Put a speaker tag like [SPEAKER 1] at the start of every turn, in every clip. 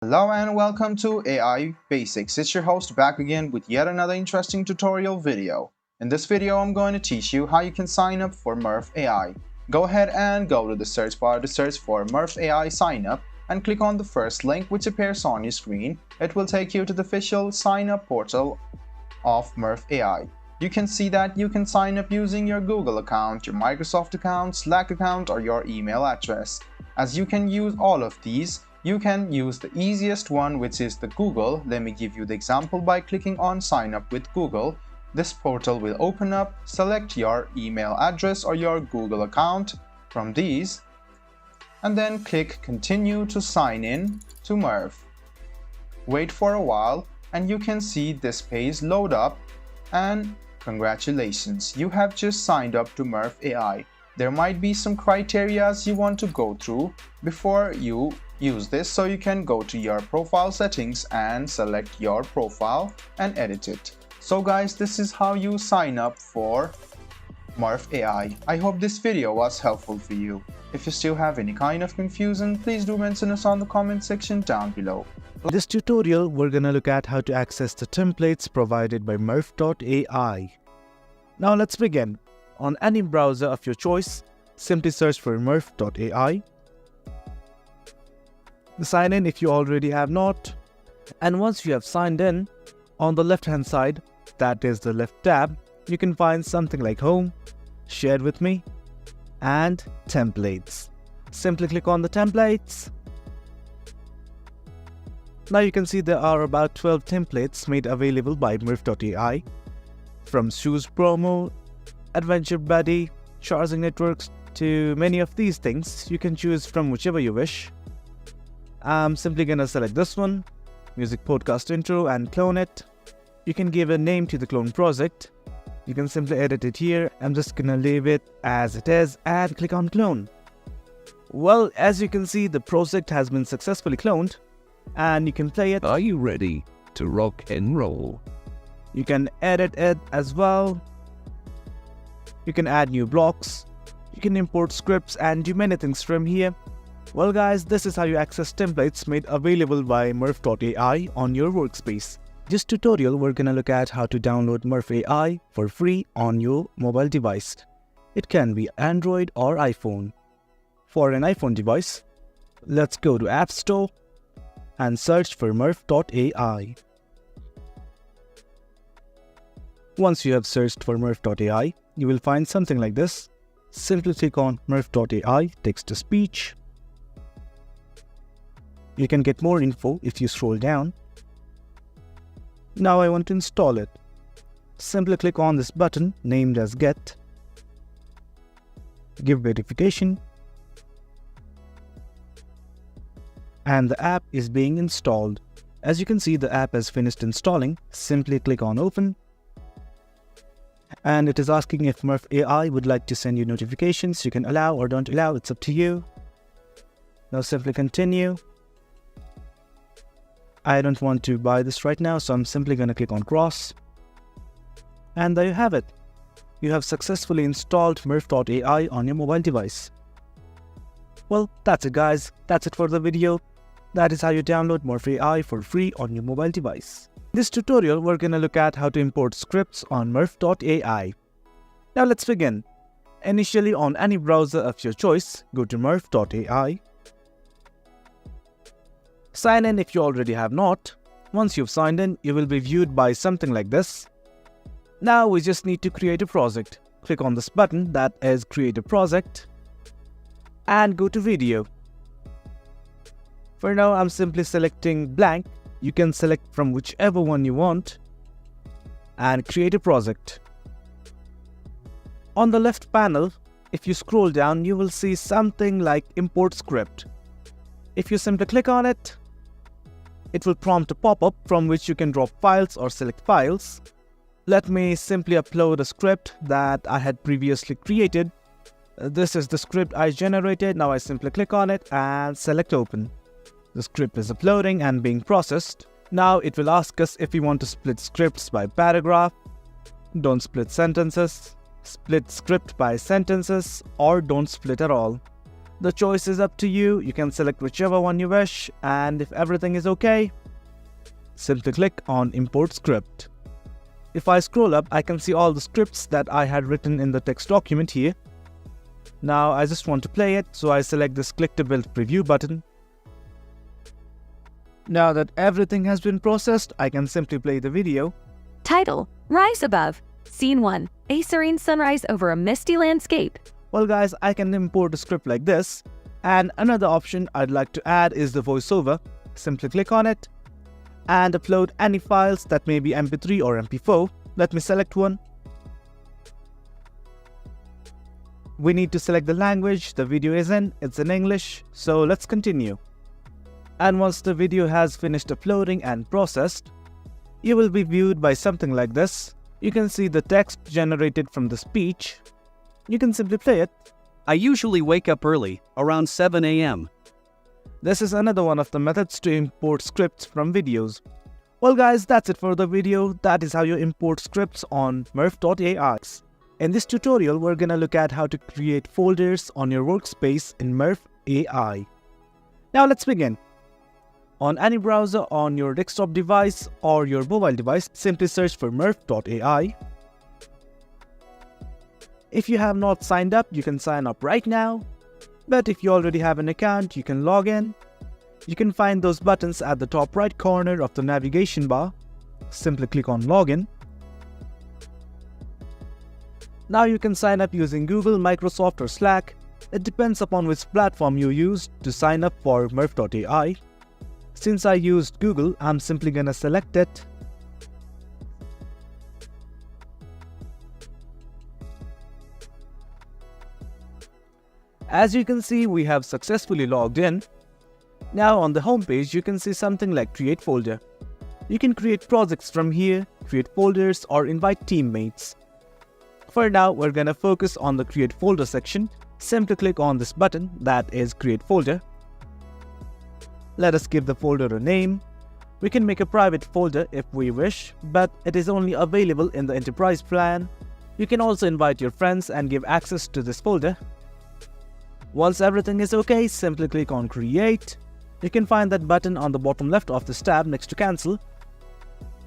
[SPEAKER 1] Hello and welcome to AI Basics. It's your host back again with yet another interesting tutorial video. In this video, I'm going to teach you how you can sign up for Murf AI. Go ahead and go to the search bar to search for Murf AI sign up and click on the first link which appears on your screen. It will take you to the official sign up portal of Murf AI. You can see that you can sign up using your Google account, your Microsoft account, Slack account, or your email address. As you can use all of these, you can use the easiest one, which is the Google. Let me give you the example by clicking on sign up with Google. This portal will open up. Select your email address or your Google account from these and then click continue to sign in to Murf. Wait for a while and you can see this page load up, and congratulations, you have just signed up to Murf AI. There might be some criteria you want to go through before you use this, so you can go to your profile settings and select your profile and edit it. So guys, this is how you sign up for Murf AI. I hope this video was helpful for you. If you still have any kind of confusion, please do mention us on the comment section down below.
[SPEAKER 2] In this tutorial, we're gonna look at how to access the templates provided by Murf AI. Now let's begin. On any browser of your choice, simply search for Murf AI. Sign in if you already have not. And once you have signed in, on the left hand side, that is the left tab, you can find something like Home, Shared with Me, and Templates. Simply click on the templates. Now you can see there are about 12 templates made available by Murf AI, from Shoes Promo, Adventure Buddy, charging networks, to many of these things. You can choose from whichever you wish. I'm simply gonna select this one, Music Podcast Intro, and clone it. You can give a name to the clone project. You can simply edit it here. I'm just gonna leave it as it is and click on clone. Well, as you can see, the project has been successfully cloned and you can play it.
[SPEAKER 3] Are you ready to rock and roll?
[SPEAKER 2] You can edit it as well. You can add new blocks. You can import scripts and do many things from here. Well guys, this is how you access templates made available by Murf AI on your workspace. This tutorial, we're gonna look at how to download Murf AI for free on your mobile device. It can be Android or iPhone. For an iPhone device, let's go to App Store and search for Murf AI. Once you have searched for Murf AI, you will find something like this. Simply click on Murf AI text-to-speech. You can get more info if you scroll down. Now I want to install it. Simply click on this button named as Get. Give verification. And the app is being installed. As you can see, the app has finished installing. Simply click on Open. And it is asking if Murf AI would like to send you notifications. You can allow or don't allow, it's up to you. Now simply continue. I don't want to buy this right now, so I'm simply going to click on Cross. And there you have it. You have successfully installed Murf AI on your mobile device. Well, that's it guys. That's it for the video. That is how you download Murf AI for free on your mobile device. In this tutorial, we're going to look at how to import scripts on Murf AI. Now let's begin. Initially, on any browser of your choice, go to Murf AI. Sign in if you already have not. Once you've signed in, you will be viewed by something like this. Now we just need to create a project. Click on this button that is Create a Project and go to Video. For now, I'm simply selecting blank. You can select from whichever one you want and create a project. On the left panel, if you scroll down, you will see something like Import Script. If you simply click on it, it will prompt a pop-up from which you can drop files or select files. Let me simply upload a script that I had previously created. This is the script I generated. Now I simply click on it and select Open. The script is uploading and being processed. Now it will ask us if we want to split scripts by paragraph, don't split sentences, split script by sentences, or don't split at all. The choice is up to you. You can select whichever one you wish, and if everything is okay, simply click on Import Script. If I scroll up, I can see all the scripts that I had written in the text document here. Now I just want to play it, so I select this Click to Build Preview button. Now that everything has been processed, I can simply play the video.
[SPEAKER 4] Title: Rise Above. Scene 1. A serene sunrise over a misty landscape.
[SPEAKER 2] Well guys, I can import a script like this. And another option I'd like to add is the voiceover. Simply click on it and upload any files that may be MP3 or MP4. Let me select one. We need to select the language the video is in. It's in English, so let's continue. And once the video has finished uploading and processed, you will be viewed by something like this. You can see the text generated from the speech. You can simply play it.
[SPEAKER 5] I usually wake up early, around 7 a.m.
[SPEAKER 2] This is another one of the methods to import scripts from videos. Well guys, that's it for the video. That is how you import scripts on Murf.ai. In this tutorial, we're gonna look at how to create folders on your workspace in Murf AI. Now let's begin. On any browser on your desktop device or your mobile device, simply search for Murf.ai. If you have not signed up, you can sign up right now. But if you already have an account, you can log in. You can find those buttons at the top right corner of the navigation bar. Simply click on Login. Now you can sign up using Google, Microsoft or Slack. It depends upon which platform you use to sign up for Murf.ai. Since I used Google, I'm simply gonna select it. As you can see, we have successfully logged in. Now on the home page, you can see something like Create Folder. You can create projects from here, create folders or invite teammates. For now, we're gonna focus on the Create Folder section. Simply click on this button that is Create Folder. Let us give the folder a name. We can make a private folder if we wish, but it is only available in the enterprise plan. You can also invite your friends and give access to this folder. Once everything is okay, simply click on Create. You can find that button on the bottom left of this tab next to Cancel.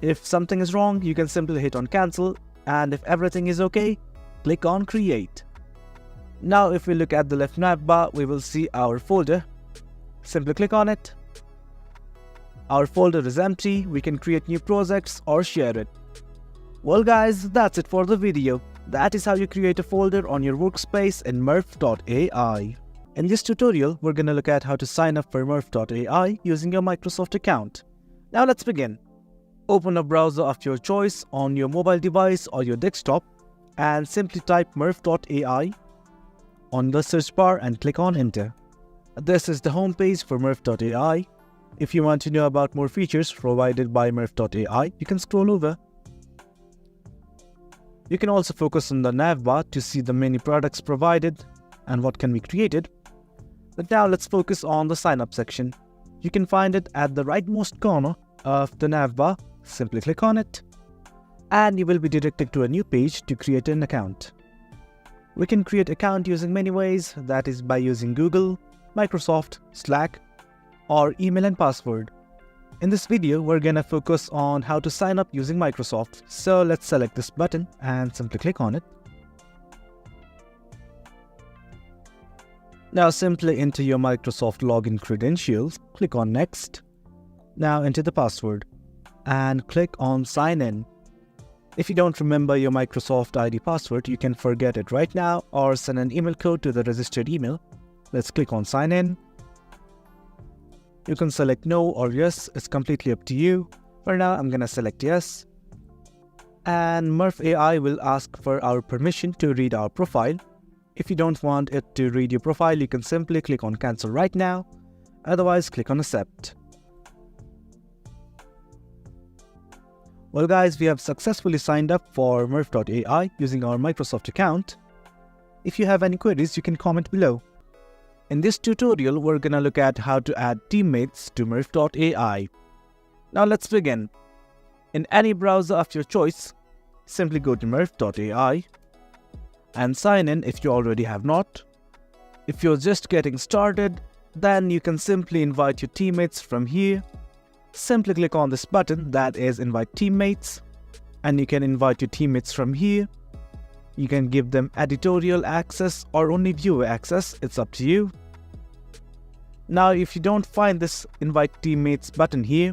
[SPEAKER 2] If something is wrong, you can simply hit on Cancel, and if everything is okay, click on Create. Now if we look at the left navbar, we will see our folder. Simply click on it. Our folder is empty. We can create new projects or share it. Well guys, that's it for the video. That is how you create a folder on your workspace in Murf.ai. In this tutorial, we're gonna look at how to sign up for Murf.ai using your Microsoft account. Now let's begin. Open a browser of your choice on your mobile device or your desktop and simply type Murf.ai on the search bar and click on Enter. This is the home page for Murf.ai. If you want to know about more features provided by Murf.ai, you can scroll over. You can also focus on the navbar to see the many products provided and what can be created. But now let's focus on the sign up section. You can find it at the rightmost corner of the navbar. Simply click on it and you will be directed to a new page to create an account. We can create an account using many ways, that is by using Google, Microsoft, Slack, or email and password. In this video, we're gonna focus on how to sign up using Microsoft. So let's select this button and simply click on it. Now simply enter your Microsoft login credentials, click on Next. Now enter the password and click on Sign In. If you don't remember your Microsoft ID password, you can forget it right now or send an email code to the registered email. Let's click on Sign In. You can select no or yes, it's completely up to you. For now, I'm gonna select yes. And Murf AI will ask for our permission to read our profile. If you don't want it to read your profile, you can simply click on Cancel right now. Otherwise, click on Accept. Well guys, we have successfully signed up for Murf.ai using our Microsoft account. If you have any queries, you can comment below. In this tutorial, we're gonna look at how to add teammates to Murf.ai. Now let's begin. In any browser of your choice, simply go to Murf.ai and sign in if you already have not. If you're just getting started, then you can simply invite your teammates from here. Simply click on this button that is Invite Teammates, and you can invite your teammates from here. You can give them editorial access or only viewer access, it's up to you. Now if you don't find this Invite Teammates button here,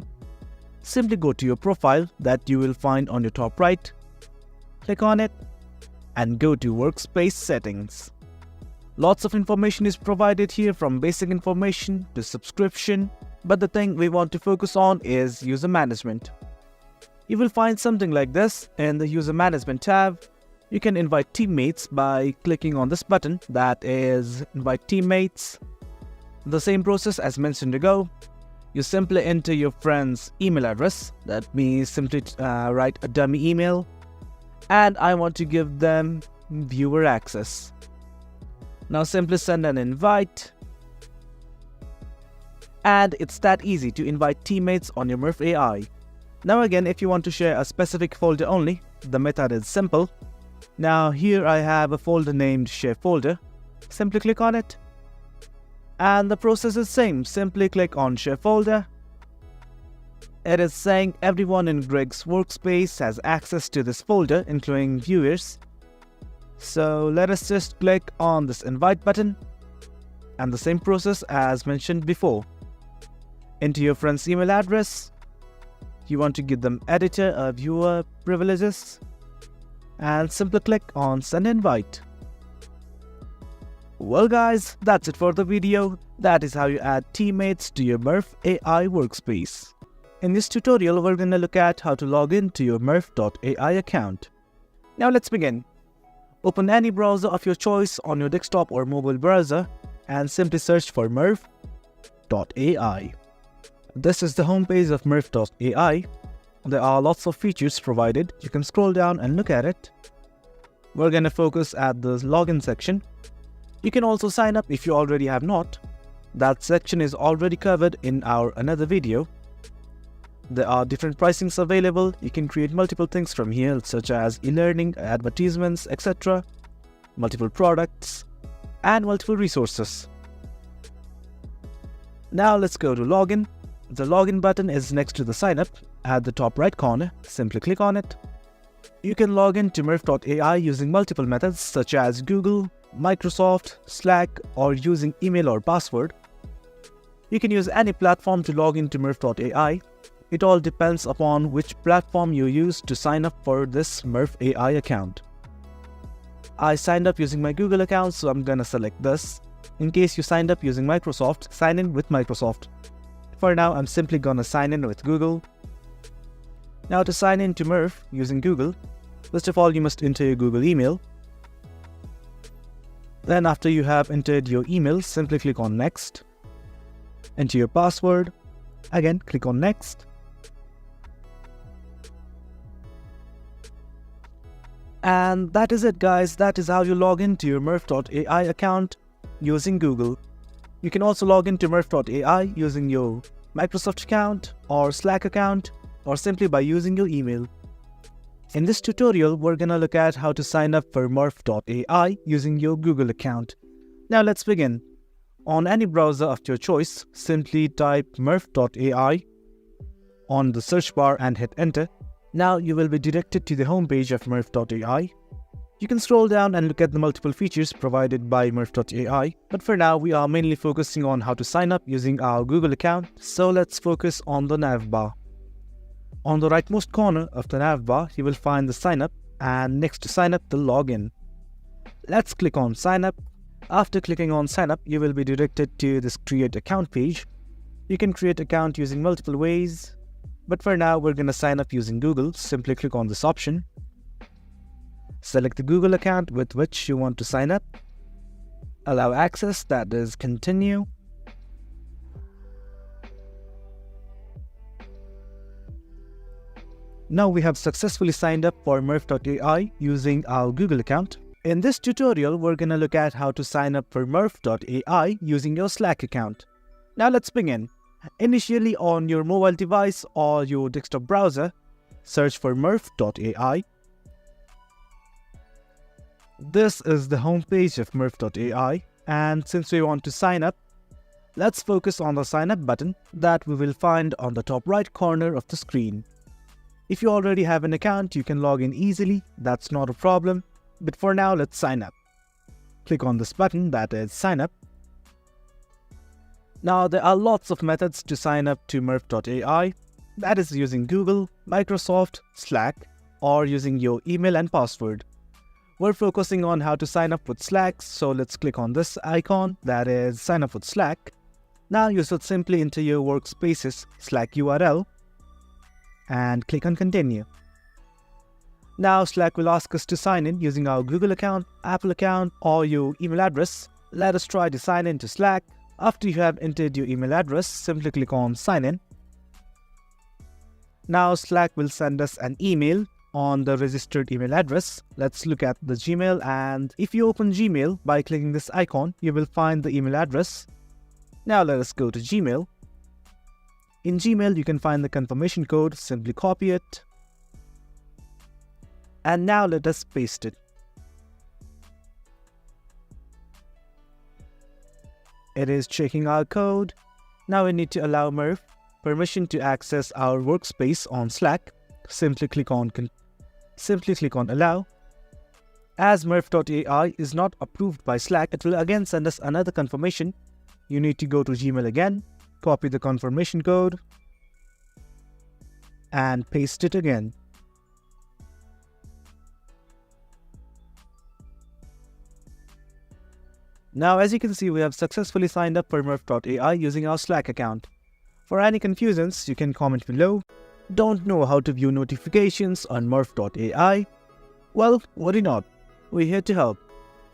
[SPEAKER 2] simply go to your profile that you will find on your top right, click on it, and go to Workspace Settings. Lots of information is provided here, from basic information to subscription, but the thing we want to focus on is user management. You will find something like this in the user management tab. You can invite teammates by clicking on this button that is Invite Teammates. The same process as mentioned ago. You simply enter your friend's email address. That means simply write a dummy email, and I want to give them viewer access. Now simply send an invite, and it's that easy to invite teammates on your Murf AI. Now again, if you want to share a specific folder only, the method is simple. Now here I have a folder named Share Folder. Simply click on it, and the process is same. Simply click on Share Folder. It is saying everyone in Greg's workspace has access to this folder, including viewers. So let us just click on this invite button, and the same process as mentioned before. Enter your friend's email address. You want to give them editor or viewer privileges, and simply click on send invite. Well guys, that's it for the video. That is how you add teammates to your Murf AI workspace. In this tutorial, we're going to look at how to log in to your Murf.ai account. Now let's begin. Open any browser of your choice on your desktop or mobile browser and simply search for Murf.ai. This is the homepage of Murf.ai. There are lots of features provided. You can scroll down and look at it. We're going to focus at the login section. You can also sign up if you already have not. That section is already covered in our another video. There are different pricings available. You can create multiple things from here, such as e-learning, advertisements, etc., multiple products, and multiple resources. Now let's go to login. The login button is next to the sign up at the top right corner. Simply click on it. You can log in to Murf.ai using multiple methods such as Google, Microsoft, Slack, or using email or password. You can use any platform to log into Murf.ai. It all depends upon which platform you use to sign up for this Murf AI account. I signed up using my Google account, so I'm gonna select this. In case you signed up using Microsoft, sign in with Microsoft. For now, I'm simply gonna sign in with Google. Now to sign in to Murf using Google, first of all you must enter your Google email. Then after you have entered your email, simply click on Next. Enter your password. Again, click on Next. And that is it guys, that is how you log into your Murf.ai account using Google. You can also log into Murf.ai using your Microsoft account or Slack account, or simply by using your email. In this tutorial, we're gonna look at how to sign up for Murf.ai using your Google account. Now let's begin. On any browser of your choice, simply type Murf.ai on the search bar and hit enter. Now you will be directed to the home page of Murf.ai. You can scroll down and look at the multiple features provided by Murf.ai, but for now we are mainly focusing on how to sign up using our Google account, so let's focus on the navbar. On the rightmost corner of the navbar, you will find the sign up, and next to sign up, the login. Let's click on sign up. After clicking on sign up, you will be directed to this create account page. You can create account using multiple ways, but for now we're going to sign up using Google. Simply click on this option. Select the Google account with which you want to sign up. Allow access, that is continue. Now we have successfully signed up for Murf.ai using our Google account. In this tutorial, we're going to look at how to sign up for Murf.ai using your Slack account. Now let's begin. Initially on your mobile device or your desktop browser, search for Murf.ai. This is the home page of Murf.ai. And since we want to sign up, let's focus on the sign up button that we will find on the top right corner of the screen. If you already have an account, you can log in easily, that's not a problem. But for now, let's sign up. Click on this button that is sign up. Now there are lots of methods to sign up to Murf AI. That is using Google, Microsoft, Slack, or using your email and password. We're focusing on how to sign up with Slack, so let's click on this icon that is sign up with Slack. Now you should simply enter your workspace's Slack URL and click on continue. Now Slack will ask us to sign in using our Google account, Apple account, or your email address. Let us try to sign in to Slack. After you have entered your email address, simply click on sign in. Now Slack will send us an email on the registered email address. Let's look at the Gmail, and if you open Gmail by clicking this icon, you will find the email address. Now let us go to Gmail. In Gmail, you can find the confirmation code, simply copy it. And now let us paste it. It is checking our code. Now we need to allow Murf permission to access our workspace on Slack. Simply click on allow. As Murf AI is not approved by Slack, it will again send us another confirmation. You need to go to Gmail again, copy the confirmation code, and paste it again. Now as you can see, we have successfully signed up for Murf AI using our Slack account. For any confusions, you can comment below. Don't know how to view notifications on Murf AI? Well, worry not, we're here to help.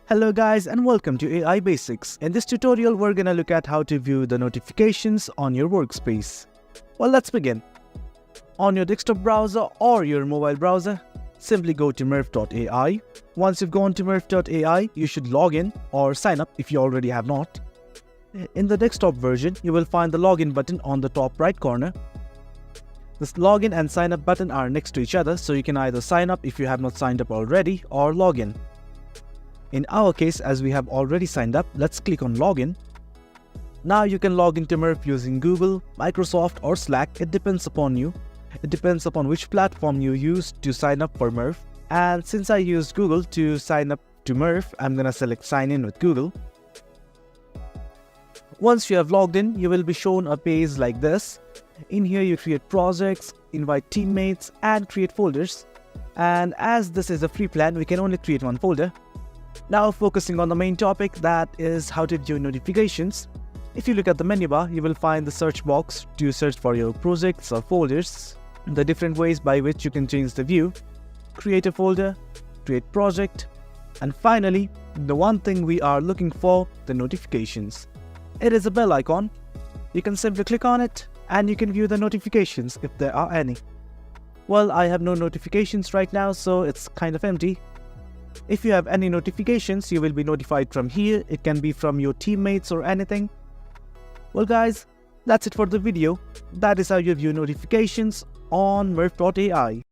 [SPEAKER 2] Hello guys and welcome to AI Basics. In this tutorial, we're gonna look at how to view the notifications on your workspace. Well, let's begin. On your desktop browser or your mobile browser, simply go to Murf AI. Once you've gone to Murf AI, you should log in or sign up if you already have not. In the desktop version, you will find the login button on the top right corner. This login and sign up button are next to each other, so you can either sign up if you have not signed up already or log in. In our case, as we have already signed up, let's click on login. Now you can log into Murf using Google, Microsoft or Slack. It depends upon you. It depends upon which platform you use to sign up for Murf. And since I used Google to sign up to Murf, I'm gonna select sign in with Google. Once you have logged in, you will be shown a page like this. In here you create projects, invite teammates and create folders. And as this is a free plan, we can only create one folder. Now focusing on the main topic, that is how to view notifications. If you look at the menu bar, you will find the search box to search for your projects or folders. The different ways by which you can change the view. Create a folder, create project, and finally, the one thing we are looking for, the notifications. It is a bell icon. You can simply click on it and you can view the notifications if there are any. Well, I have no notifications right now, so it's kind of empty. If you have any notifications, you will be notified from here. It can be from your teammates or anything. Well guys, that's it for the video. That is how you view notifications on Murf AI.